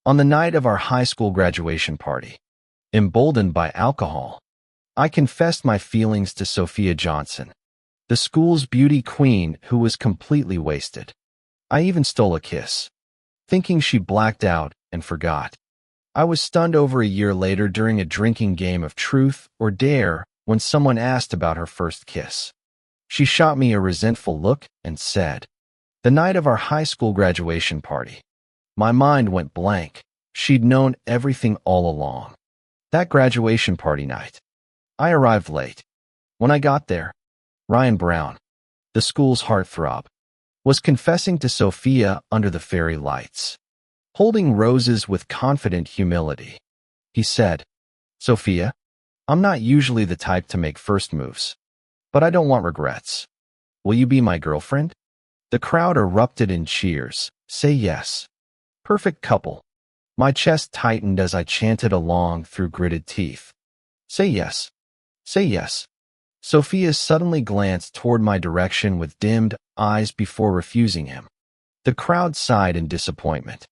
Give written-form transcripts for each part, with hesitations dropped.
On the night of our high school graduation party, emboldened by alcohol, I confessed my feelings to Sophia Johnson, the school's beauty queen who was completely wasted. I even stole a kiss, thinking she blacked out and forgot. I was stunned over a year later during a drinking game of truth or dare when someone asked about her first kiss. She shot me a resentful look and said, "The night of our high school graduation party." My mind went blank. She'd known everything all along. That graduation party night, I arrived late. When I got there, Ryan Brown, the school's heartthrob, was confessing to Sophia under the fairy lights. Holding roses with confident humility, he said, "Sophia, I'm not usually the type to make first moves, but I don't want regrets. Will you be my girlfriend?" The crowd erupted in cheers. "Say yes. Perfect couple." My chest tightened as I chanted along through gritted teeth. "Say yes. Say yes." Sophia suddenly glanced toward my direction with dimmed eyes before refusing him. The crowd sighed in disappointment.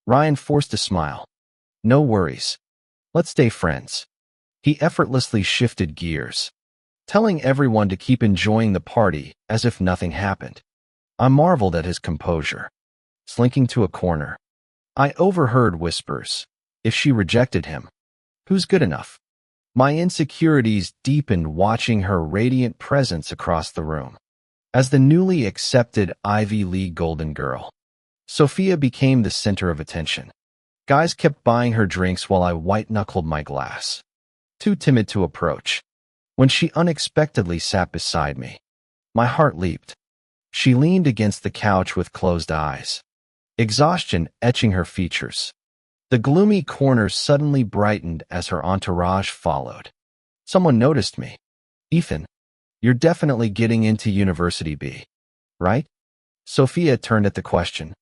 Ryan forced a smile. "No worries. Let's stay friends." He effortlessly shifted gears, telling everyone to keep enjoying the party as if nothing happened. I marveled at his composure. Slinking to a corner, I overheard whispers. If she rejected him, who's good enough? My insecurities deepened watching her radiant presence across the room. As the newly accepted Ivy League Golden Girl, Sophia became the center of attention. Guys kept buying her drinks while I white-knuckled my glass, too timid to approach. When she unexpectedly sat beside me, my heart leaped. She leaned against the couch with closed eyes, exhaustion etching her features. The gloomy corner suddenly brightened as her entourage followed. Someone noticed me. "Ethan, you're definitely getting into University B, right?" Sophia turned at the question,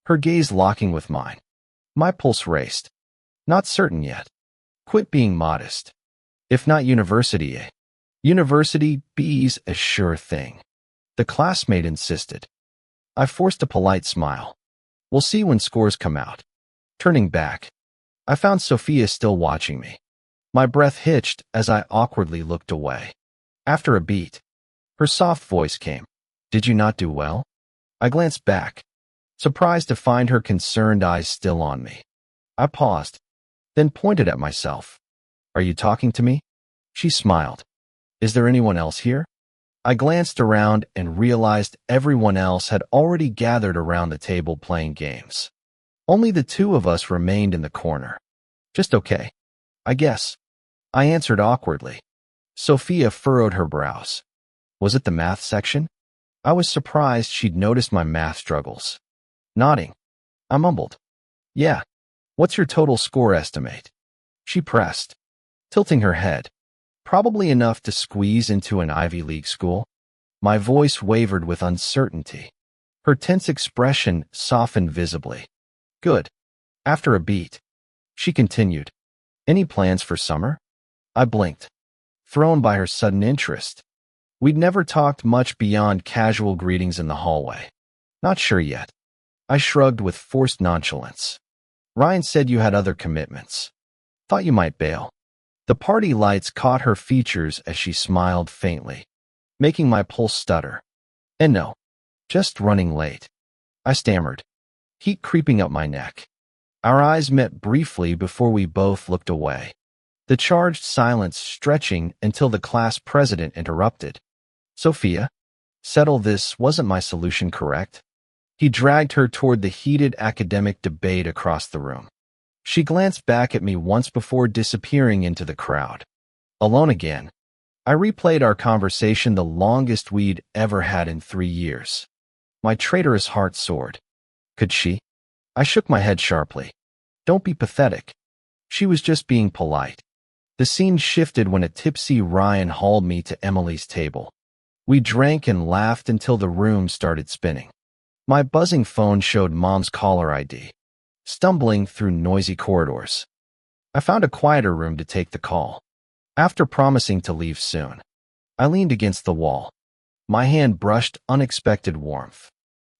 her gaze locking with mine. My pulse raced. "Not certain yet. Quit being modest. If not University A, University B's a sure thing." The classmate insisted. I forced a polite smile. "We'll see when scores come out." Turning back, I found Sophia still watching me. My breath hitched as I awkwardly looked away. After a beat, her soft voice came. "Did you not do well?" I glanced back, surprised to find her concerned eyes still on me. I paused, then pointed at myself. "Are you talking to me?" She smiled. "Is there anyone else here?" I glanced around and realized everyone else had already gathered around the table playing games. Only the two of us remained in the corner. "Just okay, I guess," I answered awkwardly. Sophia furrowed her brows. "Was it the math section?" I was surprised she'd noticed my math struggles. Nodding, I mumbled, "Yeah. What's your total score estimate?" She pressed, tilting her head. "Probably enough to squeeze into an Ivy League school." My voice wavered with uncertainty. Her tense expression softened visibly. "Good." After a beat, she continued, "Any plans for summer?" I blinked, thrown by her sudden interest. We'd never talked much beyond casual greetings in the hallway. "Not sure yet." I shrugged with forced nonchalance. "Ryan said you had other commitments. Thought you might bail." The party lights caught her features as she smiled faintly, making my pulse stutter. "And no, just running late," I stammered, heat creeping up my neck. Our eyes met briefly before we both looked away, the charged silence stretching until the class president interrupted. "Sophia, settle this. Wasn't my solution correct?" He dragged her toward the heated academic debate across the room. She glanced back at me once before disappearing into the crowd. Alone again, I replayed our conversation, the longest we'd ever had in 3 years. My traitorous heart soared. Could she? I shook my head sharply. "Don't be pathetic." She was just being polite. The scene shifted when a tipsy Ryan hauled me to Emily's table. We drank and laughed until the room started spinning. My buzzing phone showed Mom's caller ID. Stumbling through noisy corridors, I found a quieter room to take the call. After promising to leave soon, I leaned against the wall. My hand brushed unexpected warmth.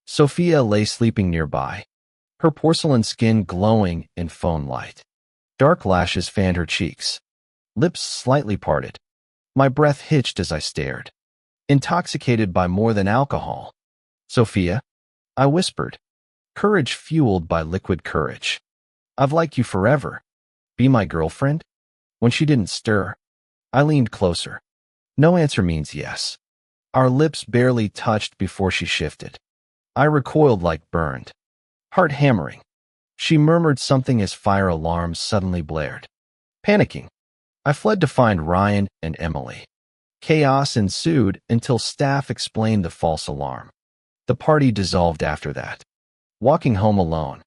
Sophia lay sleeping nearby, her porcelain skin glowing in phone light. Dark lashes fanned her cheeks, lips slightly parted. My breath hitched as I stared, intoxicated by more than alcohol. "Sophia," I whispered, courage fueled by liquid courage. "I've liked you forever. Be my girlfriend?" When she didn't stir, I leaned closer. No answer means yes. Our lips barely touched before she shifted. I recoiled like burned, heart hammering. She murmured something as fire alarms suddenly blared. Panicking, I fled to find Ryan and Emily. Chaos ensued until staff explained the false alarm. The party dissolved after that. Walking home alone,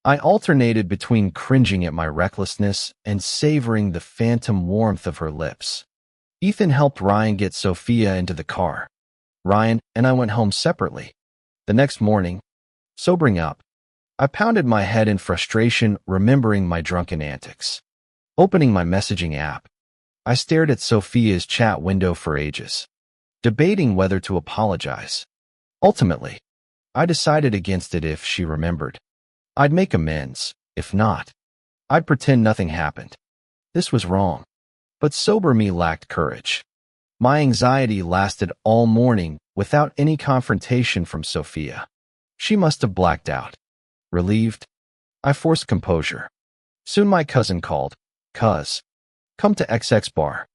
I alternated between cringing at my recklessness and savoring the phantom warmth of her lips. Ethan helped Ryan get Sophia into the car. Ryan and I went home separately. The next morning, sobering up, I pounded my head in frustration, remembering my drunken antics. Opening my messaging app, I stared at Sophia's chat window for ages, debating whether to apologize. Ultimately, I decided against it. If she remembered, I'd make amends. If not, I'd pretend nothing happened. This was wrong, but sober me lacked courage. My anxiety lasted all morning without any confrontation from Sophia. She must have blacked out. Relieved, I forced composure. Soon my cousin called. "Cuz, come to XX bar.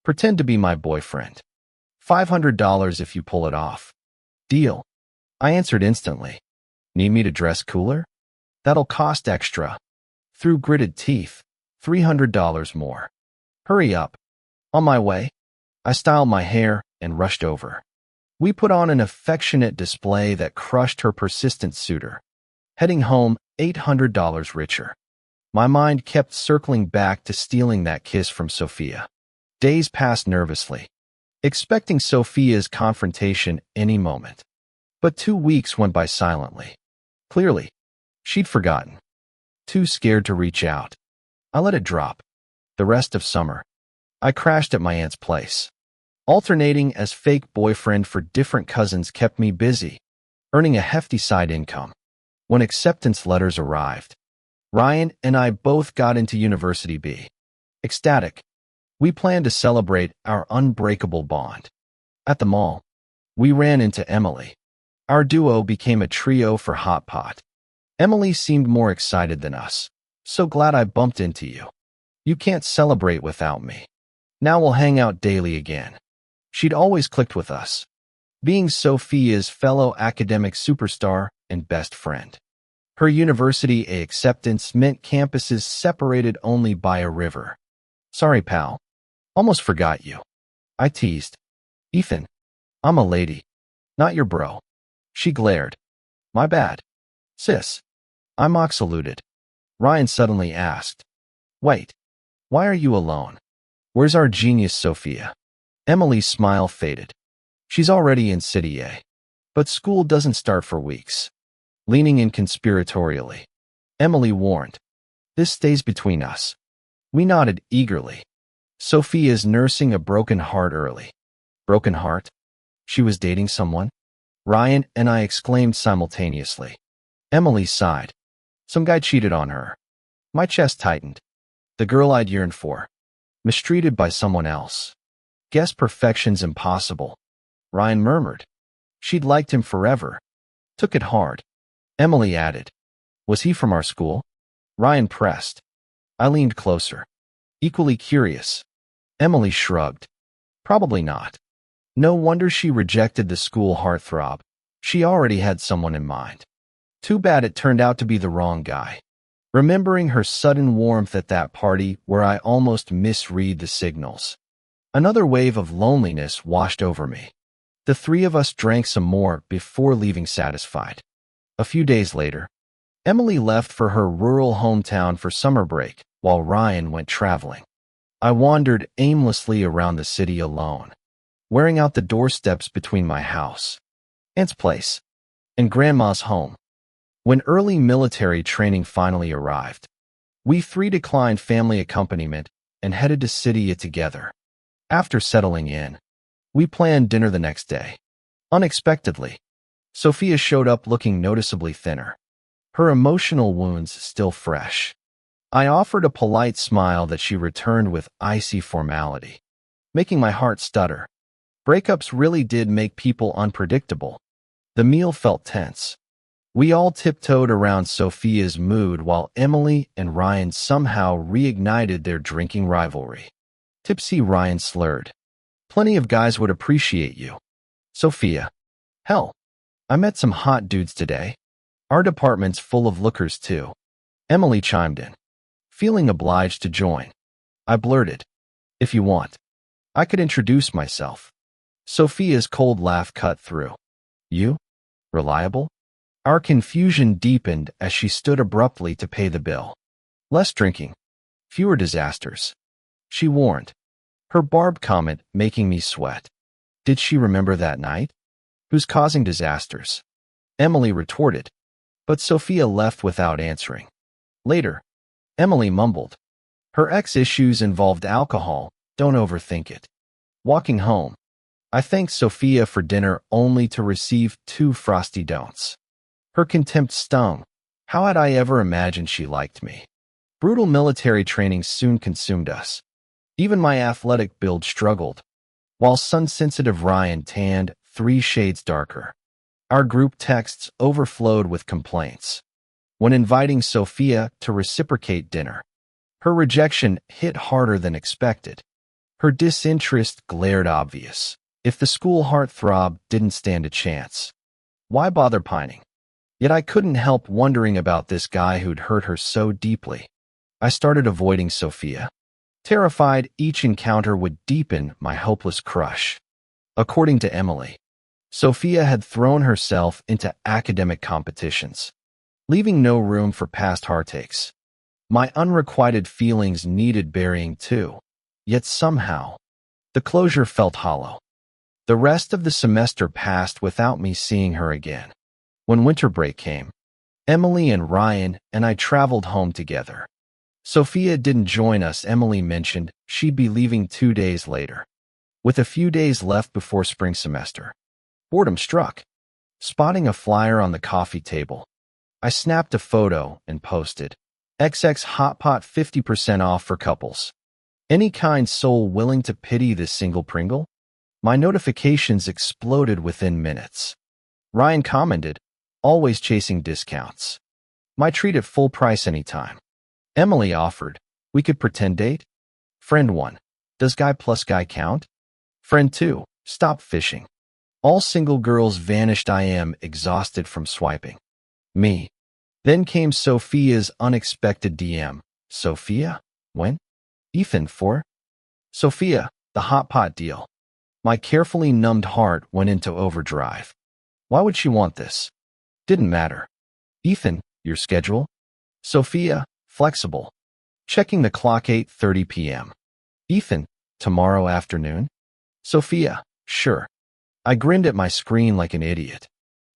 Pretend to be my boyfriend. $500 if you pull it off." "Deal," I answered instantly. "Need me to dress cooler?" "That'll cost extra." Through gritted teeth, $300 more. "Hurry up." "On my way." I styled my hair and rushed over. We put on an affectionate display that crushed her persistent suitor. Heading home, $800 richer. My mind kept circling back to stealing that kiss from Sophia. Days passed nervously, expecting Sophia's confrontation any moment. But 2 weeks went by silently. Clearly, she'd forgotten. Too scared to reach out, I let it drop. The rest of summer, I crashed at my aunt's place. Alternating as fake boyfriend for different cousins kept me busy, earning a hefty side income. When acceptance letters arrived, Ryan and I both got into University B. Ecstatic, we planned to celebrate our unbreakable bond. At the mall, we ran into Emily. Our duo became a trio for Hot Pot. Emily seemed more excited than us. "So glad I bumped into you. You can't celebrate without me. Now we'll hang out daily again." She'd always clicked with us, being Sophia's fellow academic superstar and best friend. Her University A acceptance meant campuses separated only by a river. "Sorry, pal. Almost forgot you," I teased. "Ethan, I'm a lady, not your bro." She glared. "My bad, sis." I mock saluted. Ryan suddenly asked, "Wait, why are you alone? Where's our genius Sophia?" Emily's smile faded. "She's already in City A. But school doesn't start for weeks." Leaning in conspiratorially, Emily warned, "This stays between us." We nodded eagerly. Sophia's nursing a broken heart early. Broken heart? She was dating someone? Ryan and I exclaimed simultaneously. Emily sighed. Some guy cheated on her. My chest tightened. The girl I'd yearned for, mistreated by someone else. "Guess perfection's impossible," Ryan murmured. She'd liked him forever. Took it hard. Emily added, "Was he from our school?" Ryan pressed. I leaned closer, equally curious. Emily shrugged. "Probably not." No wonder she rejected the school heartthrob. She already had someone in mind. Too bad it turned out to be the wrong guy. Remembering her sudden warmth at that party where I almost misread the signals, another wave of loneliness washed over me. The three of us drank some more before leaving satisfied. A few days later, Emily left for her rural hometown for summer break, while Ryan went traveling. I wandered aimlessly around the city alone, wearing out the doorsteps between my house, aunt's place, and grandma's home. When early military training finally arrived, we three declined family accompaniment and headed to City A together. After settling in, we planned dinner the next day. Unexpectedly, Sophia showed up looking noticeably thinner. her emotional wounds still fresh. I offered a polite smile that she returned with icy formality, making my heart stutter. Breakups really did make people unpredictable. The meal felt tense. We all tiptoed around Sophia's mood while Emily and Ryan somehow reignited their drinking rivalry. Tipsy Ryan slurred. Plenty of guys would appreciate you. Sophia. Hell, I met some hot dudes today. Our department's full of lookers too. Emily chimed in, feeling obliged to join. I blurted, if you want, I could introduce myself. Sophia's cold laugh cut through. You? Reliable? Our confusion deepened as she stood abruptly to pay the bill. Less drinking, fewer disasters. She warned, her barbed comment making me sweat. Did she remember that night? Who's causing disasters? Emily retorted, but Sophia left without answering. Later, Emily mumbled. Her ex-issues involved alcohol, don't overthink it. Walking home, I thanked Sophia for dinner only to receive 2 frosty don'ts. Her contempt stung. How had I ever imagined she liked me? Brutal military training soon consumed us. Even my athletic build struggled, while sun-sensitive Ryan tanned 3 shades darker. Our group texts overflowed with complaints. When inviting Sophia to reciprocate dinner, her rejection hit harder than expected. Her disinterest glared obvious. If the school heartthrob didn't stand a chance, why bother pining? Yet I couldn't help wondering about this guy who'd hurt her so deeply. I started avoiding Sophia, terrified each encounter would deepen my hopeless crush. According to Emily, Sophia had thrown herself into academic competitions, leaving no room for past heartaches. My unrequited feelings needed burying too, yet somehow, the closure felt hollow. The rest of the semester passed without me seeing her again. When winter break came, Emily and Ryan and I traveled home together. Sophia didn't join us. Emily mentioned she'd be leaving 2 days later, with a few days left before spring semester. Boredom struck. Spotting a flyer on the coffee table, I snapped a photo and posted, XX Hot Pot 50% off for couples. Any kind soul willing to pity this single Pringle? My notifications exploded within minutes. Ryan commented, always chasing discounts. My treat at full price anytime. Emily offered, we could pretend date? Friend 1, does guy plus guy count? Friend 2, stop fishing. All single girls vanished. I am exhausted from swiping. Me. Then came Sophia's unexpected DM. Sophia? When? Ethan 4? Sophia, the hot pot deal. My carefully numbed heart went into overdrive. Why would she want this? Didn't matter. Ethan, your schedule? Sophia, flexible. Checking the clock 8:30 p.m. Ethan, tomorrow afternoon? Sophia, sure. I grinned at my screen like an idiot.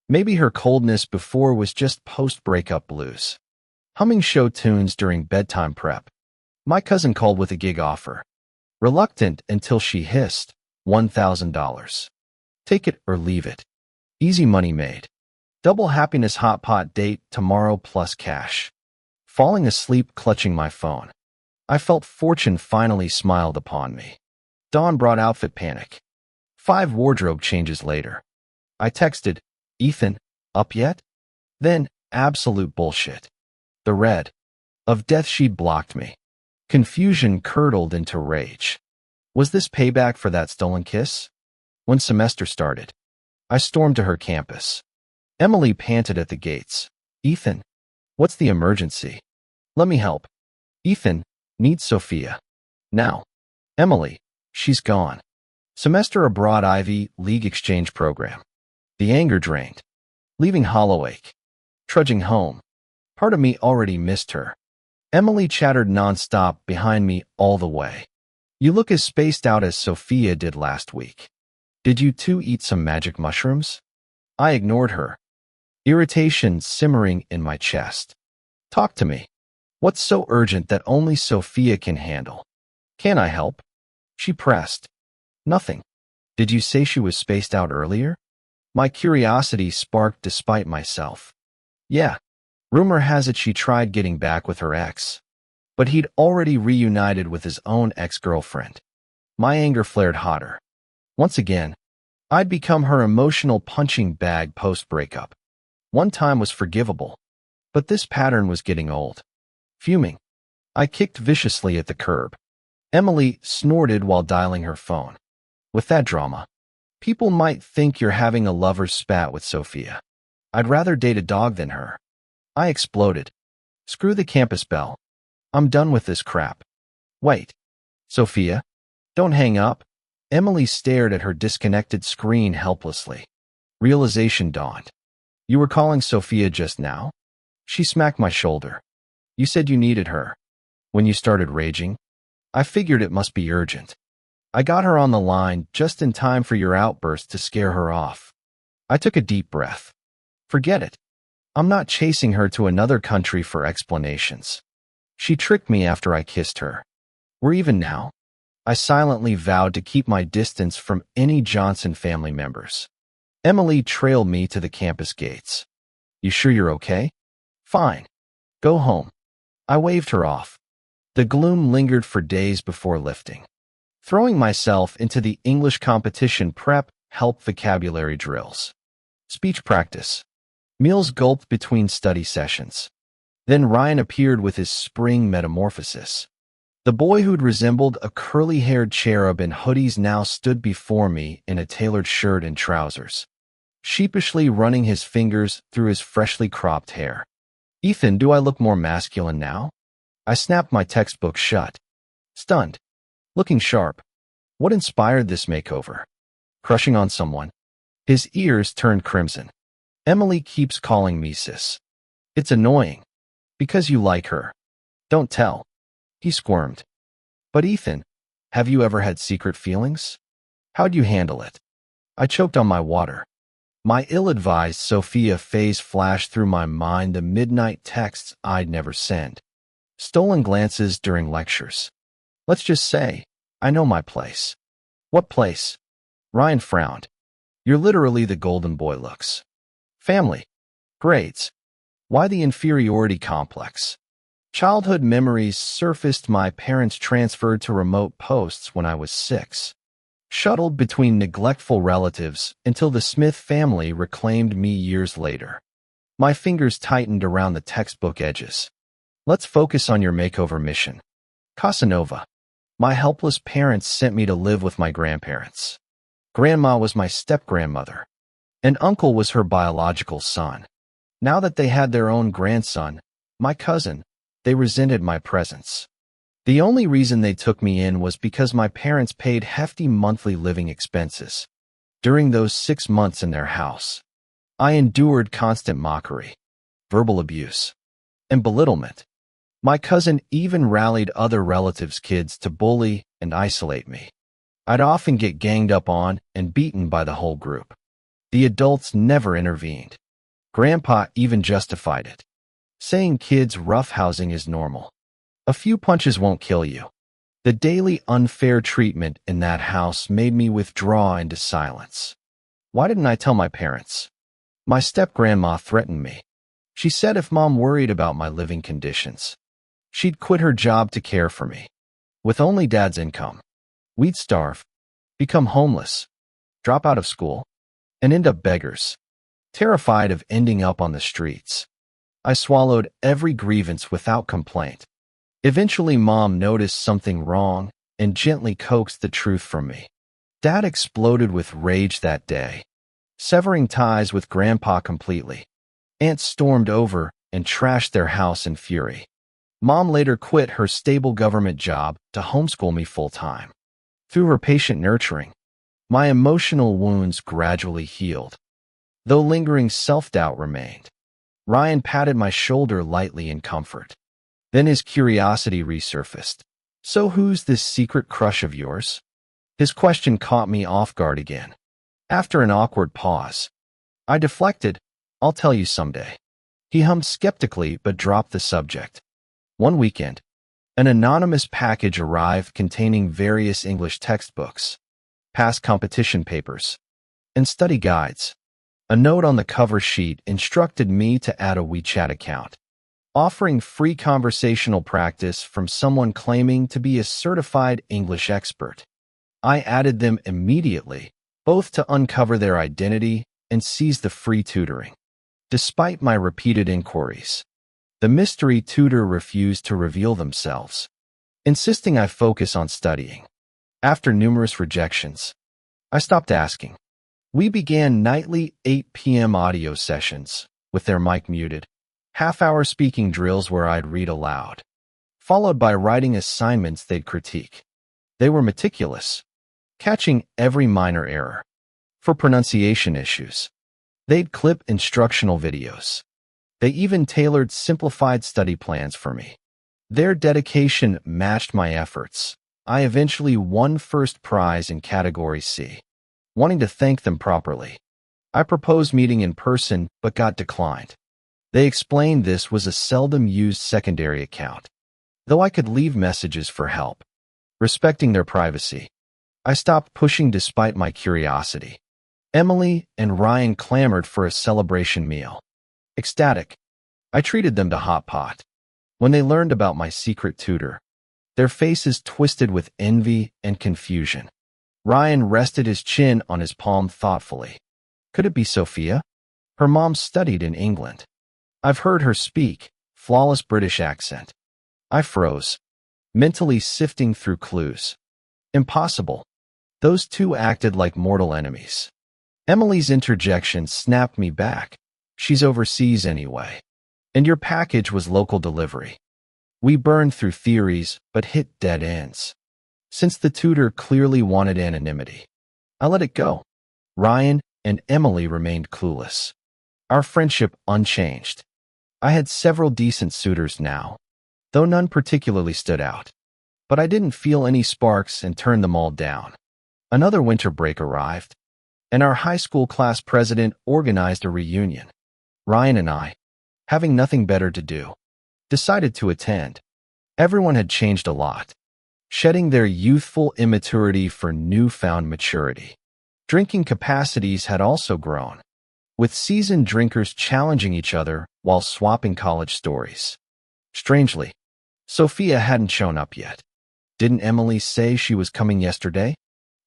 Maybe her coldness before was just post-breakup blues. Humming show tunes during bedtime prep. My cousin called with a gig offer. Reluctant until she hissed, $1,000. Take it or leave it. Easy money made. Double happiness hot pot date tomorrow plus cash. Falling asleep clutching my phone. I felt fortune finally smiled upon me. Dawn brought outfit panic. 5 wardrobe changes later. I texted, Ethan, up yet? Then, absolute bullshit. The red of death she'd blocked me. Confusion curdled into rage. Was this payback for that stolen kiss? When semester started, I stormed to her campus. Emily panted at the gates. Ethan, what's the emergency? Let me help. Ethan, needs Sophia. Now. Emily, she's gone. Semester abroad Ivy League exchange program. The anger drained. Leaving hollow ache. Trudging home. Part of me already missed her. Emily chattered nonstop behind me all the way. You look as spaced out as Sophia did last week. Did you two eat some magic mushrooms? I ignored her. Irritation simmering in my chest. Talk to me. What's so urgent that only Sophia can handle? Can I help? She pressed. Nothing. Did you say she was spaced out earlier? My curiosity sparked despite myself. Yeah. Rumor has it she tried getting back with her ex, but he'd already reunited with his own ex-girlfriend. My anger flared hotter. Once again, I'd become her emotional punching bag post-breakup. One time was forgivable, but this pattern was getting old. Fuming, I kicked viciously at the curb. Emily snorted while dialing her phone. With that drama, people might think you're having a lover's spat with Sophia. I'd rather date a dog than her. I exploded. Screw the campus belle. I'm done with this crap. Wait. Sophia? Don't hang up. Emily stared at her disconnected screen helplessly. Realization dawned. You were calling Sophia just now? She smacked my shoulder. You said you needed her. When you started raging, I figured it must be urgent. I got her on the line just in time for your outburst to scare her off. I took a deep breath. Forget it. I'm not chasing her to another country for explanations. She tricked me after I kissed her. We're even now. I silently vowed to keep my distance from any Johnson family members. Emily trailed me to the campus gates. You sure you're okay? Fine. Go home. I waved her off. The gloom lingered for days before lifting. Throwing myself into the English competition prep helped vocabulary drills. Speech practice. Meals gulped between study sessions. Then Ryan appeared with his spring metamorphosis. The boy who'd resembled a curly-haired cherub in hoodies now stood before me in a tailored shirt and trousers, sheepishly running his fingers through his freshly cropped hair. Ethan, do I look more masculine now? I snapped my textbook shut. Stunned. Looking sharp. What inspired this makeover? Crushing on someone? His ears turned crimson. Emily keeps calling me sis. It's annoying. Because you like her. Don't tell. He squirmed. But Ethan, have you ever had secret feelings? How'd you handle it? I choked on my water. My ill-advised Sophia phase flashed through my mind, the midnight texts I'd never send. Stolen glances during lectures. Let's just say, I know my place. What place? Ryan frowned. You're literally the golden boy looks. Family. Grades. Why the inferiority complex? Childhood memories surfaced. My parents transferred to remote posts when I was 6. Shuttled between neglectful relatives until the Smith family reclaimed me years later. My fingers tightened around the textbook edges. Let's focus on your makeover mission. Casanova. My helpless parents sent me to live with my grandparents. Grandma was my step-grandmother, and uncle was her biological son. Now that they had their own grandson, my cousin, they resented my presence. The only reason they took me in was because my parents paid hefty monthly living expenses. During those 6 months in their house, I endured constant mockery, verbal abuse, and belittlement. My cousin even rallied other relatives' kids to bully and isolate me. I'd often get ganged up on and beaten by the whole group. The adults never intervened. Grandpa even justified it, saying kids roughhousing is normal. A few punches won't kill you. The daily unfair treatment in that house made me withdraw into silence. Why didn't I tell my parents? My step-grandma threatened me. She said if Mom worried about my living conditions, she'd quit her job to care for me. With only Dad's income, we'd starve, become homeless, drop out of school, and end up beggars. Terrified of ending up on the streets, I swallowed every grievance without complaint. Eventually, Mom noticed something wrong and gently coaxed the truth from me. Dad exploded with rage that day, severing ties with Grandpa completely. Aunts stormed over and trashed their house in fury. Mom later quit her stable government job to homeschool me full-time. Through her patient nurturing, my emotional wounds gradually healed, though lingering self-doubt remained. Ryan patted my shoulder lightly in comfort. Then his curiosity resurfaced. So who's this secret crush of yours? His question caught me off guard again. After an awkward pause, I deflected, I'll tell you someday. He hummed skeptically but dropped the subject. One weekend, an anonymous package arrived containing various English textbooks, past competition papers, and study guides. A note on the cover sheet instructed me to add a WeChat account. offering free conversational practice from someone claiming to be a certified English expert. I added them immediately, both to uncover their identity and seize the free tutoring. Despite my repeated inquiries, the mystery tutor refused to reveal themselves, insisting I focus on studying. After numerous rejections, I stopped asking. We began nightly 8 p.m. audio sessions, with their mic muted, half-hour speaking drills where I'd read aloud, followed by writing assignments they'd critique. They were meticulous, catching every minor error. For pronunciation issues, they'd clip instructional videos. They even tailored simplified study plans for me. Their dedication matched my efforts. I eventually won first prize in Category C. Wanting to thank them properly, I proposed meeting in person but got declined. They explained this was a seldom used secondary account, though I could leave messages for help. Respecting their privacy, I stopped pushing despite my curiosity. Emily and Ryan clamored for a celebration meal. Ecstatic, I treated them to hot pot. When they learned about my secret tutor, their faces twisted with envy and confusion. Ryan rested his chin on his palm thoughtfully. Could it be Sophia? Her mom studied in England. I've heard her speak, flawless British accent. I froze, mentally sifting through clues. Impossible. Those two acted like mortal enemies. Emily's interjection snapped me back. She's overseas anyway. And your package was local delivery. We burned through theories, but hit dead ends. Since the tutor clearly wanted anonymity, I let it go. Ryan and Emily remained clueless. Our friendship unchanged. I had several decent suitors now, though none particularly stood out. But I didn't feel any sparks and turned them all down. Another winter break arrived, and our high school class president organized a reunion. Ryan and I, having nothing better to do, decided to attend. Everyone had changed a lot, shedding their youthful immaturity for newfound maturity. Drinking capacities had also grown, with seasoned drinkers challenging each other while swapping college stories. Strangely, Sophia hadn't shown up yet. Didn't Emily say she was coming yesterday?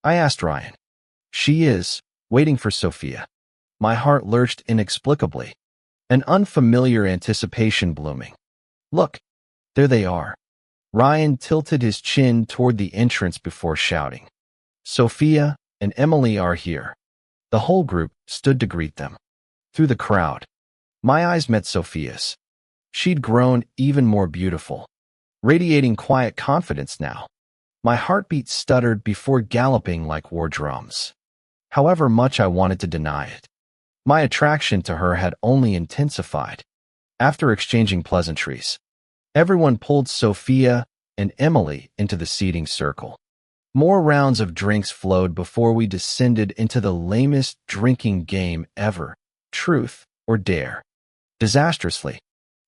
I asked Ryan. She is, waiting for Sophia. My heart lurched inexplicably, an unfamiliar anticipation blooming. Look, there they are. Ryan tilted his chin toward the entrance before shouting. Sophia and Emily are here. The whole group stood to greet them. Through the crowd, my eyes met Sophia's. She'd grown even more beautiful, radiating quiet confidence now. My heartbeat stuttered before galloping like war drums. However much I wanted to deny it, my attraction to her had only intensified. After exchanging pleasantries, everyone pulled Sophia and Emily into the seating circle. More rounds of drinks flowed before we descended into the lamest drinking game ever, truth or dare. Disastrously,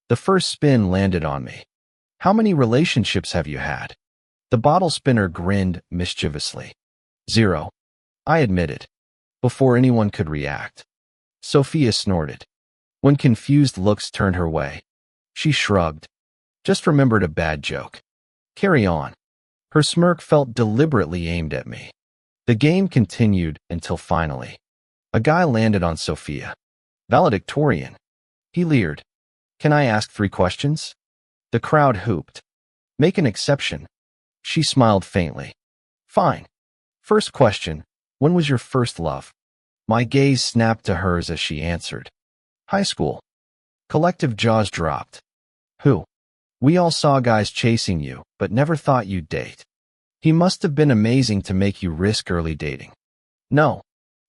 the first spin landed on me. How many relationships have you had? The bottle spinner grinned mischievously. 0, I admitted, before anyone could react. Sophia snorted. When confused looks turned her way, she shrugged. Just remembered a bad joke. Carry on. Her smirk felt deliberately aimed at me. The game continued until finally, a guy landed on Sophia. Valedictorian. He leered. Can I ask 3 questions? The crowd hooped. Make an exception. She smiled faintly. Fine. First question, when was your first love? My gaze snapped to hers as she answered. High school. Collective jaws dropped. Who? We all saw guys chasing you, but never thought you'd date. He must have been amazing to make you risk early dating. No,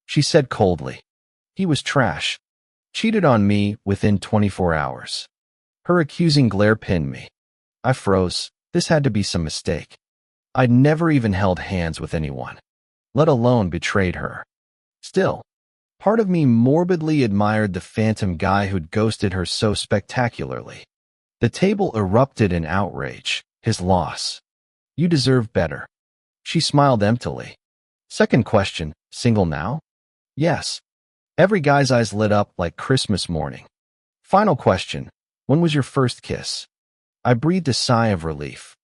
she said coldly. He was trash. Cheated on me within 24 hours. Her accusing glare pinned me. I froze. This had to be some mistake. I'd never even held hands with anyone, let alone betrayed her. Still, part of me morbidly admired the phantom guy who'd ghosted her so spectacularly. The table erupted in outrage. His loss. You deserve better. She smiled emptily. Second question, single now? Yes. Every guy's eyes lit up like Christmas morning. Final question, When was your first kiss? I breathed a sigh of relief.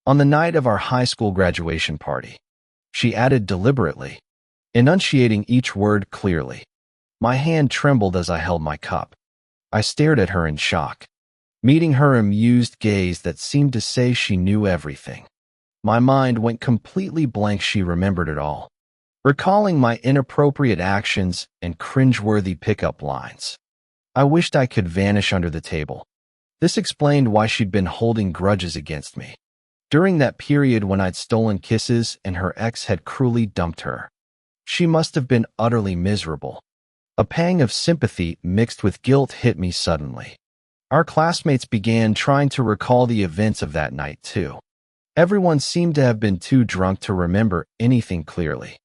On the night of our high school graduation party. She added deliberately, enunciating each word clearly. My hand trembled as I held my cup. I stared at her in shock, meeting her amused gaze that seemed to say she knew everything. My mind went completely blank. She remembered it all, recalling my inappropriate actions and cringeworthy pickup lines. I wished I could vanish under the table. This explained why she'd been holding grudges against me during that period when I'd stolen kisses and her ex had cruelly dumped her. She must have been utterly miserable. A pang of sympathy mixed with guilt hit me suddenly. Our classmates began trying to recall the events of that night, too. Everyone seemed to have been too drunk to remember anything clearly.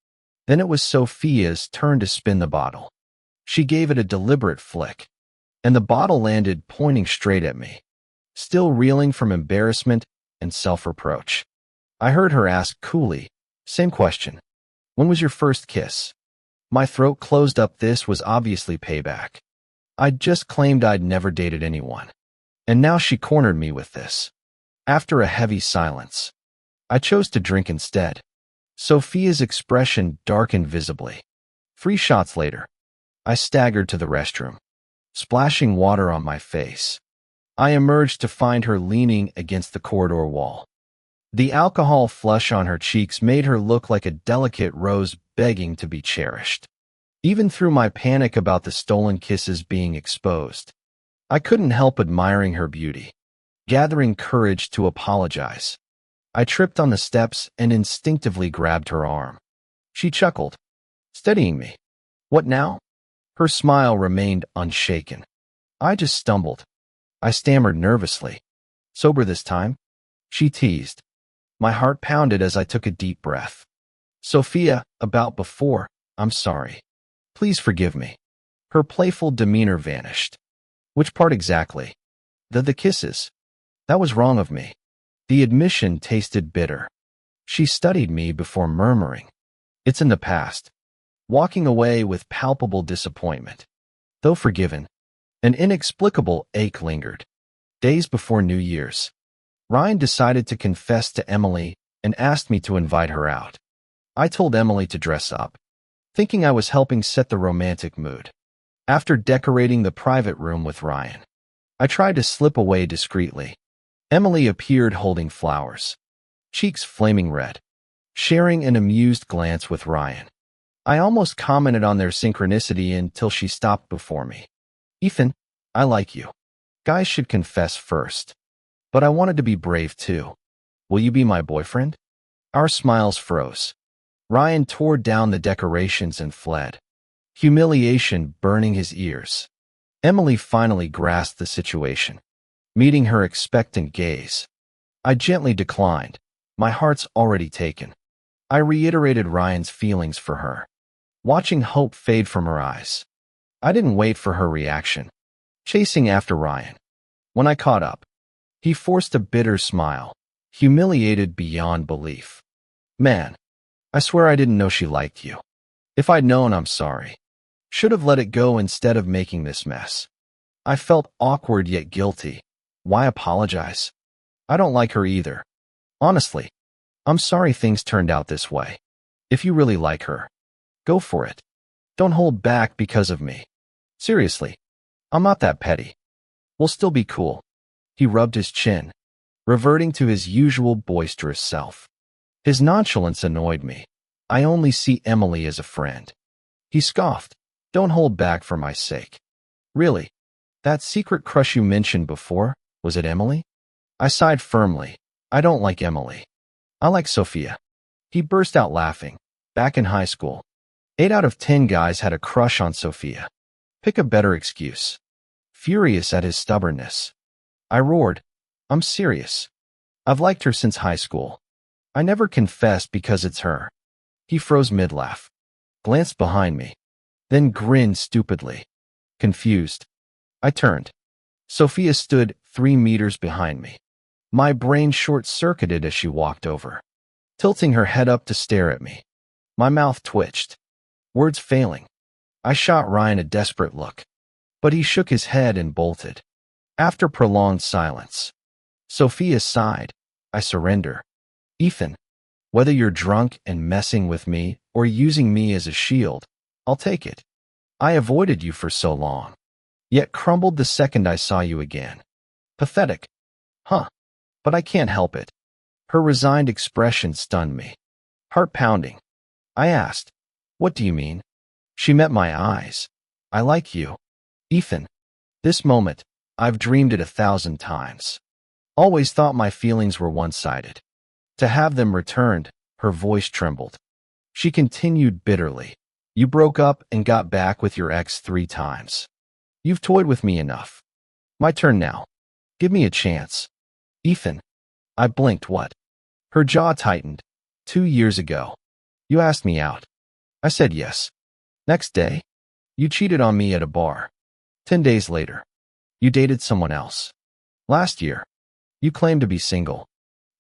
Then it was Sophia's turn to spin the bottle. She gave it a deliberate flick, and the bottle landed pointing straight at me, still reeling from embarrassment and self-reproach. I heard her ask coolly, "Same question. When was your first kiss?" My throat closed up. This was obviously payback. I'd just claimed I'd never dated anyone, and now she cornered me with this. After a heavy silence, I chose to drink instead. Sophia's expression darkened visibly. 3 shots later, I staggered to the restroom, splashing water on my face. I emerged to find her leaning against the corridor wall. The alcohol flush on her cheeks made her look like a delicate rose begging to be cherished. Even through my panic about the stolen kisses being exposed, I couldn't help admiring her beauty. Gathering courage to apologize, I tripped on the steps and instinctively grabbed her arm. She chuckled, steadying me. "What now?" Her smile remained unshaken. I just stumbled. I stammered nervously. "Sober this time?" She teased. My heart pounded as I took a deep breath. "Sophia, about before, I'm sorry. Please forgive me." Her playful demeanor vanished. "Which part exactly?" The kisses. That was wrong of me." The admission tasted bitter. She studied me before murmuring, "It's in the past," walking away with palpable disappointment. Though forgiven, an inexplicable ache lingered. Days before New Year's, Ryan decided to confess to Emily and asked me to invite her out. I told Emily to dress up, thinking I was helping set the romantic mood. After decorating the private room with Ryan, I tried to slip away discreetly. Emily appeared holding flowers, cheeks flaming red, sharing an amused glance with Ryan. I almost commented on their synchronicity until she stopped before me. "Ethan, I like you. Guys should confess first. But I wanted to be brave too. Will you be my boyfriend?" Our smiles froze. Ryan tore down the decorations and fled, humiliation burning his ears. Emily finally grasped the situation, meeting her expectant gaze. I gently declined. My heart's already taken. I reiterated Ryan's feelings for her, watching hope fade from her eyes. I didn't wait for her reaction, chasing after Ryan. When I caught up, he forced a bitter smile, humiliated beyond belief. "Man, I swear I didn't know she liked you. If I'd known, I'm sorry. Should have let it go instead of making this mess." I felt awkward yet guilty. Why apologize? I don't like her either. Honestly, I'm sorry things turned out this way. If you really like her, go for it. Don't hold back because of me. Seriously, I'm not that petty. We'll still be cool." He rubbed his chin, reverting to his usual boisterous self. His nonchalance annoyed me. "I only see Emily as a friend." He scoffed. "Don't hold back for my sake." "Really? That secret crush you mentioned before, was it Emily?" I sighed firmly. "I don't like Emily. I like Sophia." He burst out laughing. "Back in high school, 8 out of 10 guys had a crush on Sophia. Pick a better excuse." Furious at his stubbornness, I roared, "I'm serious. I've liked her since high school. I never confessed because it's her." He froze mid-laugh, glanced behind me, then grinned stupidly. Confused, I turned. Sophia stood 3 meters behind me. My brain short-circuited as she walked over, tilting her head up to stare at me. My mouth twitched, words failing. I shot Ryan a desperate look, but he shook his head and bolted. After prolonged silence, Sophia sighed. I surrender. Ethan, whether you're drunk and messing with me or using me as a shield, I'll take it. I avoided you for so long, yet crumbled the second I saw you again. Pathetic. Huh. But I can't help it. Her resigned expression stunned me. Heart pounding. I asked, what do you mean? She met my eyes. I like you. Ethan. This moment, I've dreamed it 1,000 times. Always thought my feelings were one-sided. To have them returned, her voice trembled. She continued bitterly. You broke up and got back with your ex 3 times. You've toyed with me enough. My turn now. Give me a chance. Ethan. I blinked. What? Her jaw tightened. 2 years ago. You asked me out. I said yes. Next day, you cheated on me at a bar. 10 days later, you dated someone else. Last year, you claimed to be single.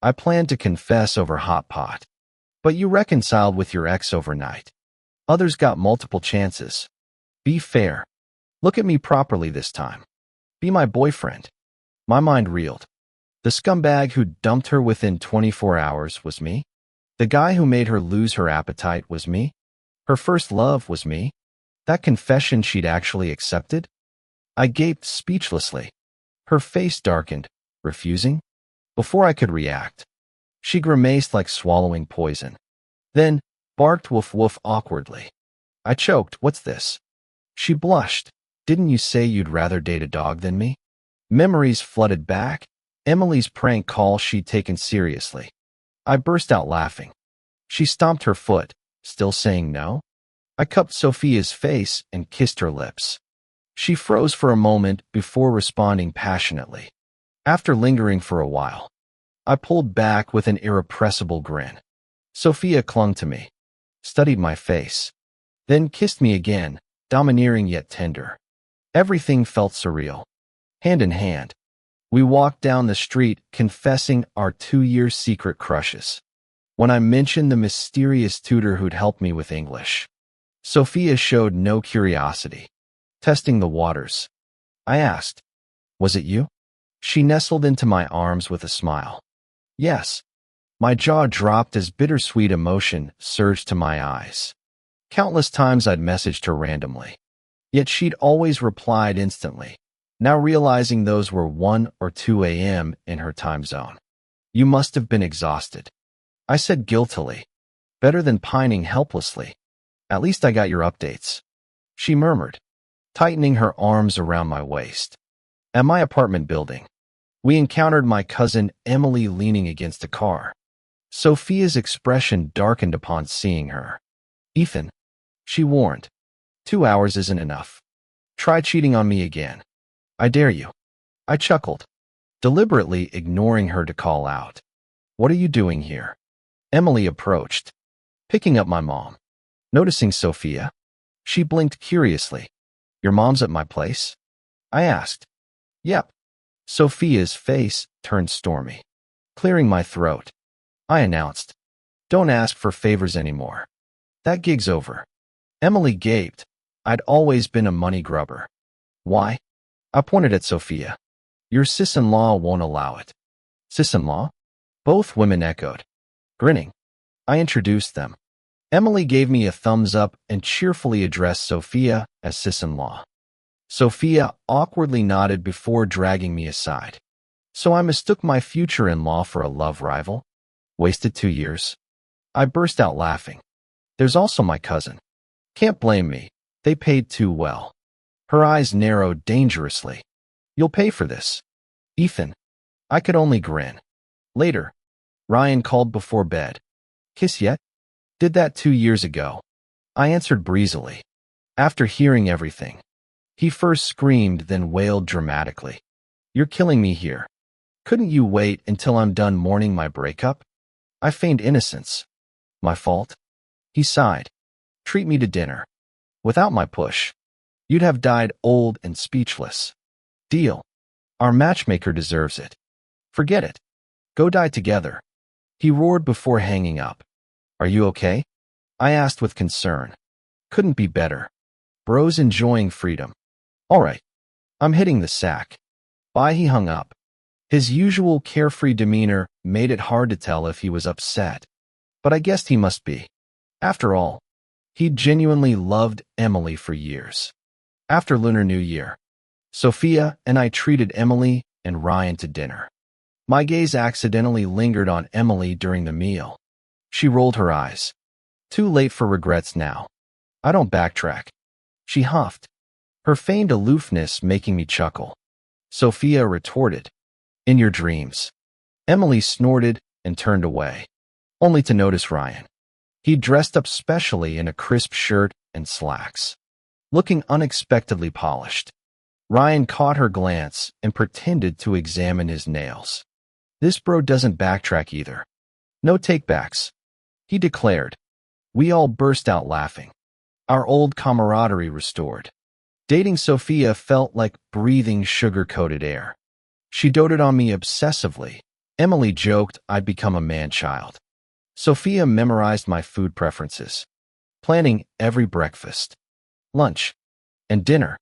I planned to confess over hot pot. But you reconciled with your ex overnight. Others got multiple chances. Be fair. Look at me properly this time. Be my boyfriend. My mind reeled. The scumbag who dumped her within 24 hours was me. The guy who made her lose her appetite was me. Her first love was me. That confession she'd actually accepted? I gaped speechlessly. Her face darkened, refusing. Before I could react, she grimaced like swallowing poison. Then barked woof woof awkwardly. I choked. What's this? She blushed. Didn't you say you'd rather date a dog than me? Memories flooded back. Emily's prank call she'd taken seriously. I burst out laughing. She stomped her foot, still saying no. I cupped Sophia's face and kissed her lips. She froze for a moment before responding passionately. After lingering for a while, I pulled back with an irrepressible grin. Sophia clung to me, studied my face, then kissed me again, domineering yet tender. Everything felt surreal. Hand in hand, we walked down the street confessing our 2-year secret crushes. When I mentioned the mysterious tutor who'd helped me with English, Sophia showed no curiosity, testing the waters. I asked, was it you? She nestled into my arms with a smile. Yes. My jaw dropped as bittersweet emotion surged to my eyes. Countless times I'd messaged her randomly, yet she'd always replied instantly, now realizing those were 1 or 2 a.m. in her time zone. You must have been exhausted. I said guiltily. Better than pining helplessly. At least I got your updates. She murmured, tightening her arms around my waist. At my apartment building, we encountered my cousin Emily leaning against a car. Sophia's expression darkened upon seeing her. Ethan, she warned, 2 hours isn't enough. Try cheating on me again. I dare you. I chuckled, deliberately ignoring her to call out. What are you doing here? Emily approached, picking up my mom. Noticing Sophia, she blinked curiously. Your mom's at my place? I asked. Yep. Sophia's face turned stormy. Clearing my throat, I announced, don't ask for favors anymore. That gig's over. Emily gaped. I'd always been a money grubber. Why? I pointed at Sophia. Your sis-in-law won't allow it. Sis-in-law? Both women echoed. Grinning, I introduced them. Emily gave me a thumbs up and cheerfully addressed Sophia as sis-in-law. Sophia awkwardly nodded before dragging me aside. So I mistook my future-in-law for a love rival? Wasted 2 years. I burst out laughing. There's also my cousin. Can't blame me. They paid too well. Her eyes narrowed dangerously. You'll pay for this. Ethan. I could only grin. Later, Ryan called before bed. Kiss yet? Did that 2 years ago. I answered breezily. After hearing everything, he first screamed, then wailed dramatically. You're killing me here. Couldn't you wait until I'm done mourning my breakup? I feigned innocence. My fault? He sighed. Treat me to dinner. Without my push, you'd have died old and speechless. Deal. Our matchmaker deserves it. Forget it. Go die together. He roared before hanging up. Are you okay? I asked with concern. Couldn't be better. Bro's enjoying freedom. All right. I'm hitting the sack. Bye, he hung up. His usual carefree demeanor made it hard to tell if he was upset, but I guessed he must be. After all, he'd genuinely loved Emily for years. After Lunar New Year, Sophia and I treated Emily and Ryan to dinner. My gaze accidentally lingered on Emily during the meal. She rolled her eyes. Too late for regrets now. I don't backtrack. She huffed, her feigned aloofness making me chuckle. Sophia retorted, in your dreams. Emily snorted and turned away, only to notice Ryan. He dressed up specially in a crisp shirt and slacks, looking unexpectedly polished. Ryan caught her glance and pretended to examine his nails. This bro doesn't backtrack either. No takebacks, he declared. We all burst out laughing, our old camaraderie restored. Dating Sophia felt like breathing sugar-coated air. She doted on me obsessively. Emily joked I'd become a man-child. Sophia memorized my food preferences, planning every breakfast, lunch, and dinner.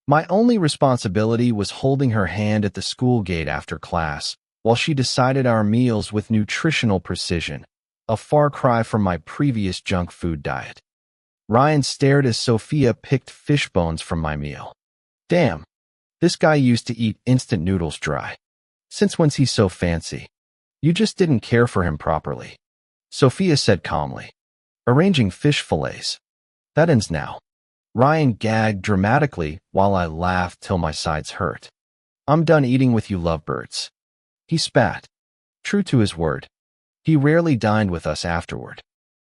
My only responsibility was holding her hand at the school gate after class, while she decided our meals with nutritional precision, a far cry from my previous junk food diet. Ryan stared as Sophia picked fish bones from my meal. Damn, this guy used to eat instant noodles dry. Since when's he so fancy? You just didn't care for him properly, Sophia said calmly, arranging fish fillets. That ends now. Ryan gagged dramatically while I laughed till my sides hurt. I'm done eating with you lovebirds. He spat. True to his word, he rarely dined with us afterward.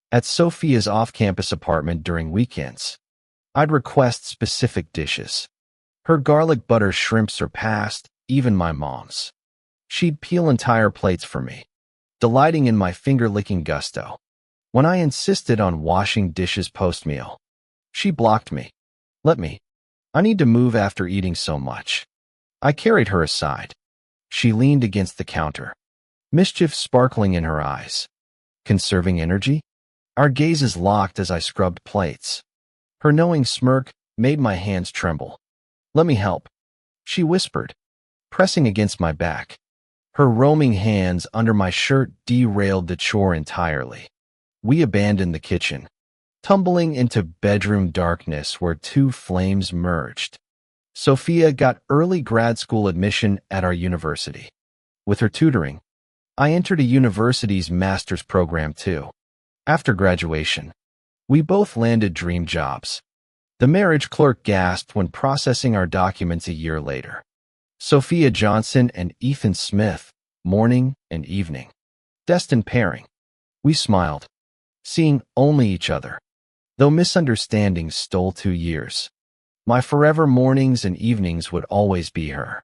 At Sophia's off-campus apartment during weekends, I'd request specific dishes. Her garlic butter shrimp surpassed even my mom's. She'd peel entire plates for me, delighting in my finger-licking gusto. When I insisted on washing dishes post-meal, she blocked me. Let me. I need to move after eating so much. I carried her aside. She leaned against the counter, mischief sparkling in her eyes. Conserving energy? Our gazes locked as I scrubbed plates. Her knowing smirk made my hands tremble. Let me help, she whispered, pressing against my back. Her roaming hands under my shirt derailed the chore entirely. We abandoned the kitchen, tumbling into bedroom darkness where two flames merged. Sophia got early grad school admission at our university. With her tutoring, I entered a university's master's program too. After graduation, we both landed dream jobs. The marriage clerk gasped when processing our documents a year later. Sophia Johnson and Ethan Smith, morning and evening. Destined pairing. We smiled, seeing only each other, though misunderstandings stole 2 years. My forever mornings and evenings would always be her.